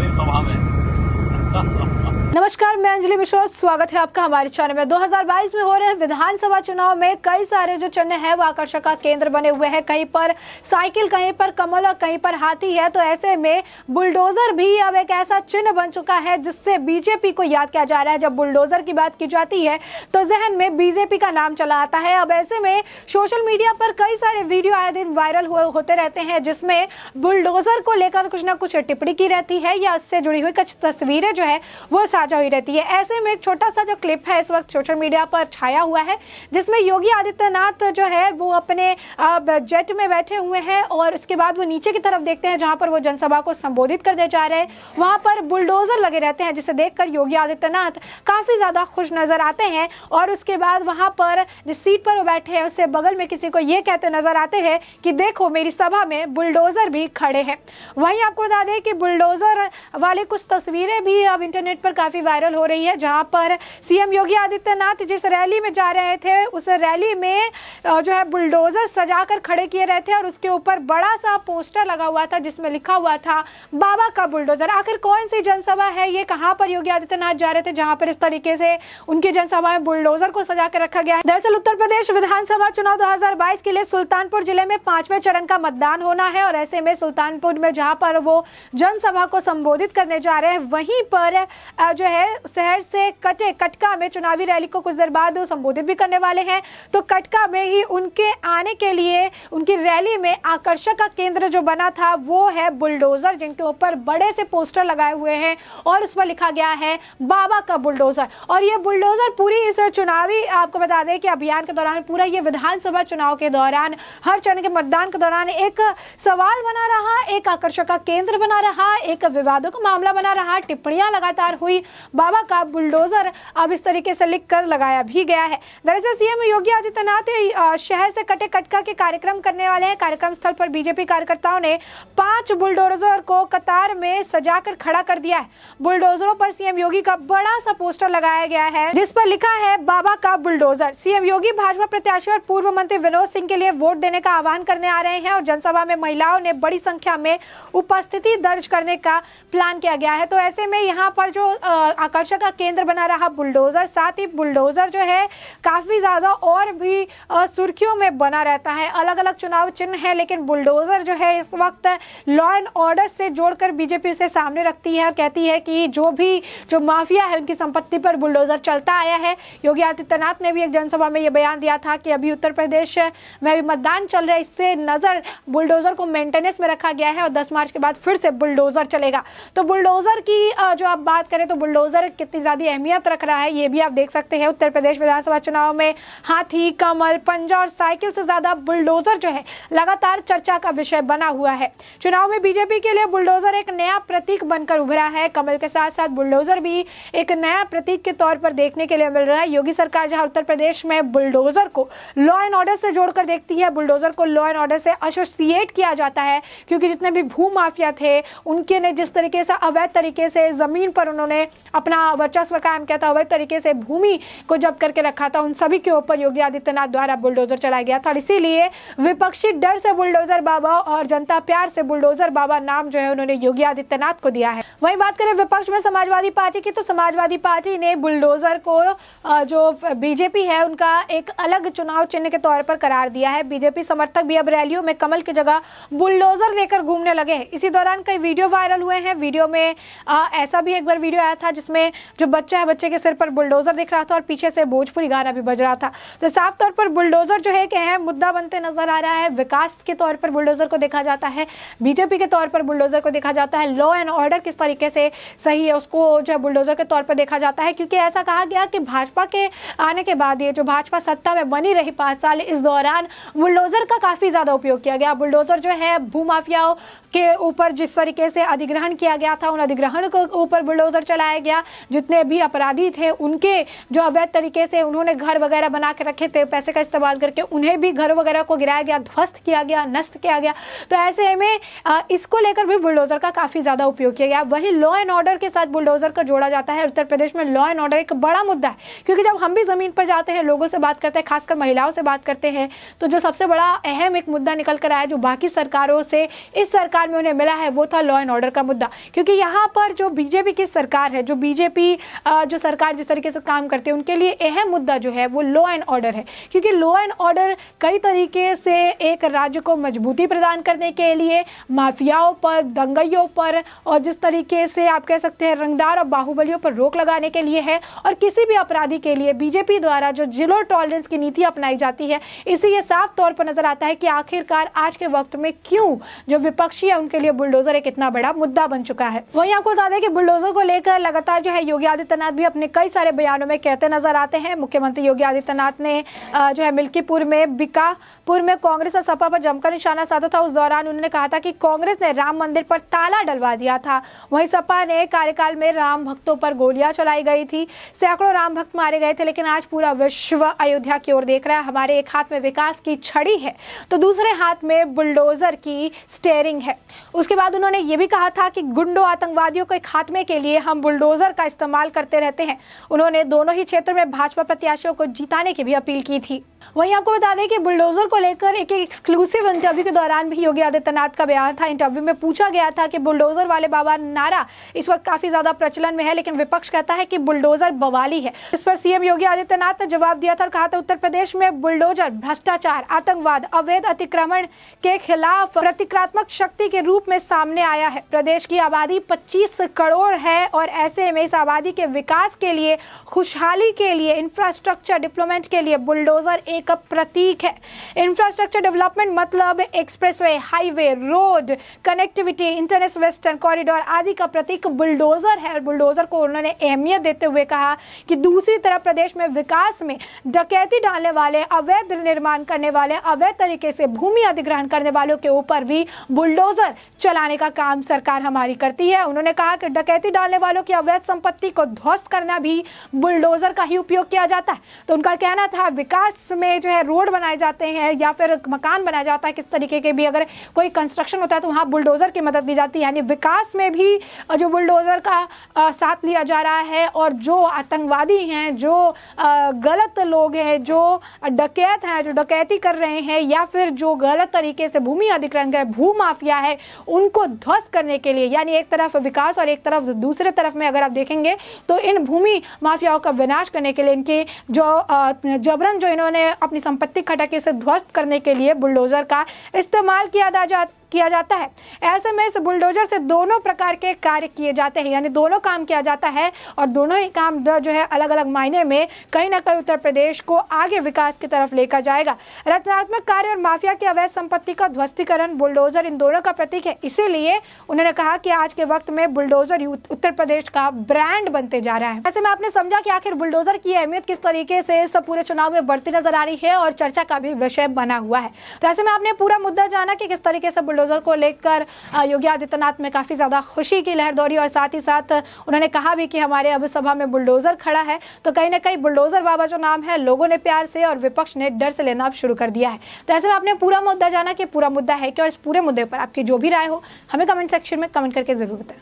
हमारी सभा में। नमस्कार, मैं अंजलि मिश्रा, स्वागत है आपका हमारे चैनल में। 2022 में हो रहे विधानसभा चुनाव में कई सारे जो चिन्ह है वो आकर्षण का केंद्र बने हुए हैं। कहीं पर साइकिल, कहीं पर कमल और कहीं पर हाथी है। तो ऐसे में बुलडोजर भी अब एक ऐसा चिन्ह बन चुका है जिससे बीजेपी को याद किया जा रहा है। जब बुलडोजर की बात की जाती है तो जहन में बीजेपी का नाम चला आता है। अब ऐसे में सोशल मीडिया पर कई सारे वीडियो आए दिन वायरल होते रहते हैं जिसमें बुलडोजर को लेकर कुछ ना कुछ टिप्पणी की रहती है या उससे जुड़ी हुई कुछ तस्वीरें जो है वो साझा हुई रहती है। ऐसे में एक छोटा सा जो क्लिप है इस वक्त सोशल मीडिया पर छाया हुआ है जिसमें योगी आदित्यनाथ जो है वो अपने जेट में बैठे हुए हैं और उसके बाद वो नीचे की तरफ देखते हैं जहां पर वो जनसभा को संबोधित करने जा रहे हैं। वहां पर बुलडोजर लगे रहते हैं जिसे देखकर योगी आदित्यनाथ काफी ज्यादा खुश नजर आते हैं और उसके बाद वहां पर जिस सीट पर वो बैठे हैं उससे बगल में किसी को ये कहते नजर आते हैं कि देखो मेरी सभा में बुलडोजर भी खड़े हैं। वहीं आपको बता दें कि बुलडोजर वाले कुछ तस्वीरें भी अब इंटरनेट पर काफी वायरल हो रही है जहां पर सीएम योगी आदित्यनाथ जिस रैली में जा रहे थे उस रैली में जो है बुलडोजर सजाकर खड़े किए रहे थे और उसके ऊपर बड़ा सा पोस्टर लगा हुआ था जिसमें लिखा हुआ था बाबा का बुलडोजर। आखिर कौन सी जनसभा है ये, कहां पर योगी आदित्यनाथ जा रहे थे जहां पर इस तरीके से उनकी जनसभा में बुलडोजर को सजा कर रखा गया है। दरअसल उत्तर प्रदेश विधानसभा चुनाव 2022 के लिए सुल्तानपुर जिले में 5वें चरण का मतदान होना है और ऐसे में सुल्तानपुर में जहां पर वो जनसभा को संबोधित करने जा रहे हैं वहीं पर जो है शहर से कटे कटका में चुनावी रैली को कुछ देर बाद संबोधित भी करने वाले हैं। तो कटका में ही उनके आने के लिए उनकी रैली में आकर्षण का केंद्र जो बना था वो है बुलडोजर, जिनके ऊपर बड़े से पोस्टर लगाए हुए हैं और उस पर लिखा गया है बाबा का बुलडोजर। और ये बुलडोजर पूरी इस चुनावी, आपको बता दें कि अभियान के दौरान, पूरा ये विधानसभा चुनाव के दौरान, हर चरण के मतदान के दौरान एक सवाल बना रहा, एक आकर्षण का केंद्र बना रहा, एक विवादों का मामला बना रहा। टिप्पणियां लगातार हुई, बाबा का बुलडोजर अब इस तरीके से लिखकर लगाया भी गया है। दरअसल सीएम योगी आदित्यनाथ शहर से कटे कटका के कार्यक्रम करने वाले हैं। कार्यक्रम स्थल पर बीजेपी कार्यकर्ताओं ने 5 बुलडोजर को कतार में सजाकर खड़ा कर दिया है। बुलडोजरों पर सीएम योगी का बड़ा सा पोस्टर लगाया गया है जिस पर लिखा है बाबा का बुलडोजर। सीएम योगी भाजपा प्रत्याशी और पूर्व मंत्री विनोद सिंह के लिए वोट देने का आह्वान करने आ रहे हैं और जनसभा में महिलाओं ने बड़ी संख्या में उपस्थिति दर्ज करने का प्लान किया गया है। तो ऐसे में यहाँ पर जो आकर्षण का केंद्र बना रहा बुलडोजर, साथ ही बुलडोजर जो है काफी ज्यादा और भी सुर्खियों में बना रहता है। अलग अलग चुनाव चिन्ह है लेकिन बुलडोजर जो है इस वक्त लॉ एंड ऑर्डर से जोड़कर बीजेपी से सामने रखती है और कहती है कि जो माफिया है उनकी संपत्ति पर बुलडोजर चलता आया है। योगी आदित्यनाथ ने भी एक जनसभा में यह बयान दिया था कि अभी उत्तर प्रदेश में भी मतदान चल रहा है, इससे नजर बुलडोजर को मेंटेनेंस में रखा गया है और 10 मार्च के बाद फिर से बुलडोजर चलेगा। तो बुलडोजर की जो आप बात करें तो बुलडोजर कितनी ज्यादा अहमियत रख रहा है ये भी आप देख सकते हैं। उत्तर प्रदेश विधानसभा चुनाव में हाथी, कमल, पंजा और साइकिल से ज्यादा बुलडोजर जो है लगातार चर्चा का विषय बना हुआ है। चुनाव में बीजेपी के लिए बुलडोजर एक नया प्रतीक बनकर उभरा है। कमल के साथ साथ बुलडोजर भी एक नया प्रतीक के तौर पर देखने के लिए मिल रहा है। योगी सरकार जहां उत्तर प्रदेश में बुलडोजर को लॉ एंड ऑर्डर से जोड़कर देखती है, बुलडोजर को लॉ एंड ऑर्डर से एसोसिएट किया जाता है क्योंकि जितने भी भू माफिया थे उनके ने जिस तरीके से अवैध तरीके से जमीन पर उन्होंने अपना वर्चस्व कायम किया था, अवैध तरीके से भूमि को जब्त करके रखा था, उन सभी के ऊपर योगी आदित्यनाथ द्वारा बुलडोजर चलाया गया था। और इसीलिए विपक्षी डर से बुलडोजर बाबा और जनता प्यार से बुलडोजर बाबा नाम जो है उन्होंने योगी आदित्यनाथ को दिया है। वहीं बात करें विपक्ष में समाजवादी पार्टी की, तो समाजवादी पार्टी ने बुलडोजर को जो बीजेपी है उनका एक अलग चुनाव चिन्ह के तौर पर करार दिया है। बीजेपी समर्थक भी अब रैलियों में कमल की जगह बुलडोजर लेकर घूमने लगे हैं। इसी दौरान कई वीडियो वायरल हुए हैं। वीडियो में ऐसा भी एक बार वीडियो आया था जिसमें जो बच्चा है, बच्चे के सिर पर बुलडोजर दिख रहा था और पीछे से भोजपुरी गाना भी बज रहा था। तो साफ तौर पर बुलडोजर जो है एक अहम मुद्दा बनते नजर आ रहा है। विकास के तौर पर बुलडोजर को देखा जाता है, बीजेपी के तौर पर बुलडोजर को देखा जाता है, लॉ एंड ऑर्डर किस तरीके से सही है उसको जो है बुलडोजर के तौर पर देखा जाता है। क्योंकि ऐसा कहा गया कि भाजपा के आने के बाद ये जो भाजपा सत्ता में बनी रही 5 साल, इस दौरान बुलडोजर का काफी ज्यादा उपयोग किया गया। बुलडोजर जो है भूमाफियाओं के ऊपर जिस तरीके से अधिग्रहण किया गया था, उन अधिग्रहण के ऊपर बुलडोजर चलाया कराया गया। जितने भी अपराधी थे उनके जो अवैध तरीके से उन्होंने घर वगैरह बना के रखे थे पैसे का इस्तेमाल करके, उन्हें भी घर वगैरह को गिराया गया, ध्वस्त किया गया, नष्ट किया गया। तो ऐसे में इसको लेकर भी बुलडोजर का काफी ज्यादा उपयोग किया गया। वही लॉ एंड ऑर्डर के साथ बुलडोजर को जोड़ा जाता है। उत्तर प्रदेश में लॉ एंड ऑर्डर एक बड़ा मुद्दा है, क्योंकि जब हम भी जमीन पर जाते हैं, लोगों से बात करते हैं, खासकर महिलाओं से बात करते हैं, तो जो सबसे बड़ा अहम एक मुद्दा निकल कर आया जो बाकी सरकारों से इस सरकार में उन्हें मिला है, वो था लॉ एंड ऑर्डर का मुद्दा। क्योंकि यहाँ पर जो बीजेपी की सरकार है, जो बीजेपी जो सरकार जिस तरीके से काम करती है, उनके लिए अहम मुद्दा जो है वो लॉ एंड ऑर्डर है। क्योंकि लॉ एंड ऑर्डर कई तरीके से एक राज्य को मजबूती प्रदान करने के लिए माफियाओं पर, दंगइयों पर और जिस तरीके से आप कह सकते हैं रंगदार और बाहुबलियों पर रोक लगाने के लिए है। और किसी भी अपराधी के लिए बीजेपी द्वारा जो जीरो टॉलरेंस की नीति अपनाई जाती है, इससे ये साफ तौर पर नजर आता है कि आखिरकार आज के वक्त में क्यों जो विपक्षी है उनके लिए बुलडोजर एक इतना बड़ा मुद्दा बन चुका है। वहीं आपको बता दें कि बुलडोजर को लेकर लगातार जो है योगी आदित्यनाथ भी अपने कई सारे बयानों में कहते नजर आते हैं। मुख्यमंत्री योगी आदित्यनाथ ने जो है मिल्कीपुर में, बिकापुर में कांग्रेस और सपा पर जमकर निशाना साधा था। उस दौरान उन्होंने कहा था कि कांग्रेस ने राम मंदिर पर ताला डलवा दिया था। वहीं सपा ने कार्यकाल में राम भक्तों पर गोलियां चलाई गई थी, सैकड़ों राम भक्त मारे गए थे। लेकिन आज पूरा विश्व अयोध्या की ओर देख रहा है। हमारे एक हाथ में विकास की छड़ी है तो दूसरे हाथ में बुलडोजर की स्टेयरिंग है। उसके बाद उन्होंने ये भी कहा था कि गुंडों, आतंकवादियों के खात्मे के लिए हम बुलडोजर का इस्तेमाल करते रहते हैं। उन्होंने दोनों ही क्षेत्रों में भाजपा प्रत्याशियों को जिताने की भी अपील की थी। वहीं आपको बता दें कि बुलडोजर को लेकर एक एक्सक्लूसिव इंटरव्यू के दौरान भी योगी आदित्यनाथ का बयान था। इंटरव्यू में पूछा गया था कि बुलडोजर वाले बाबा नारा इस वक्त काफी ज्यादा प्रचलन में है, लेकिन विपक्ष कहता है कि बुलडोजर बवाली है। इस पर सीएम योगी आदित्यनाथ ने जवाब दिया था और कहा था उत्तर प्रदेश में बुलडोजर भ्रष्टाचार, आतंकवाद, अवैध अतिक्रमण के खिलाफ प्रतीकात्मक शक्ति के रूप में सामने आया है। प्रदेश की आबादी 25 करोड़ है और ऐसे में इस आबादी के विकास के लिए, खुशहाली के लिए, इंफ्रास्ट्रक्चर डेवलपमेंट के लिए बुलडोजर एक प्रतीक है। इंफ्रास्ट्रक्चर डेवलपमेंट मतलब expressway, highway, road connectivity, internet western corridor आदि का प्रतीक बुलडोजर है। और बुलडोजर को उन्होंने अहमियत देते हुए कहा कि दूसरी तरफ प्रदेश में विकास में डकैती डालने वाले, अवैध निर्माण करने वाले, अवैध तरीके से भूमि अधिग्रहण करने वालों के ऊपर भी बुलडोजर चलाने का काम सरकार हमारी करती है। उन्होंने कहा कि डकैती डालने वालों की अवैध संपत्ति को ध्वस्त करना भी बुलडोजर का ही उपयोग किया जाता है। तो उनका कहना था विकास में जो है रोड बनाए जाते हैं या फिर मकान बनाया जाता है, किस तरीके के भी अगर कोई कंस्ट्रक्शन होता है तो वहाँ बुलडोजर की मदद ली जाती है। यानी विकास में भी जो बुलडोजर का साथ लिया जा रहा है। और जो आतंकवादी हैं, जो गलत लोग हैं, जो डकैत हैं, जो डकैती कर रहे हैं या फिर जो गलत तरीके से भूमि अधिग्रहण का भू माफिया है, उनको ध्वस्त करने के लिए, यानी एक तरफ विकास और एक तरफ दूसरे तरफ में अगर आप देखेंगे तो इन भूमि माफियाओं का विनाश करने के लिए, इनके जो जबरन जो इन्होंने अपनी संपत्ति खटके से ध्वस्त करने के लिए बुलडोजर का इस्तेमाल किया जाता है। ऐसे में इस बुलडोजर से दोनों प्रकार के कार्य किए जाते हैं, यानी दोनों काम किया जाता है और दोनों ही काम जो है अलग अलग मायने में कहीं ना कहीं उत्तर प्रदेश को आगे विकास की तरफ लेकर जाएगा। रचनात्मक कार्य और माफिया की अवैध संपत्ति का ध्वस्तीकरण, बुलडोजर इन दोनों का प्रतीक है। इसीलिए उन्होंने कहा कि आज के वक्त में बुलडोजर उत्तर प्रदेश का ब्रांड बनते जा रहा है। ऐसे में आपने समझा कि आखिर बुलडोजर की अहमियत किस तरीके से इस पूरे चुनाव में बढ़ती नजर आ रही है और चर्चा का भी विषय बना हुआ है। तो ऐसे में आपने पूरा मुद्दा जाना कि किस तरीके से बुलडोजर को लेकर योगी आदित्यनाथ में काफी ज्यादा खुशी की लहर दौड़ी और साथ ही साथ उन्होंने कहा भी कि हमारे अब सभा में बुलडोजर खड़ा है। तो कहीं ना कहीं बुलडोजर बाबा जो नाम है लोगों ने प्यार से और विपक्ष ने डर से लेना अब शुरू कर दिया है। तो ऐसे में आपने पूरा मुद्दा जाना कि पूरा मुद्दा है कि और इस पूरे मुद्दे पर आपकी जो भी राय हो हमें कमेंट सेक्शन में कमेंट करके जरूर बताएं।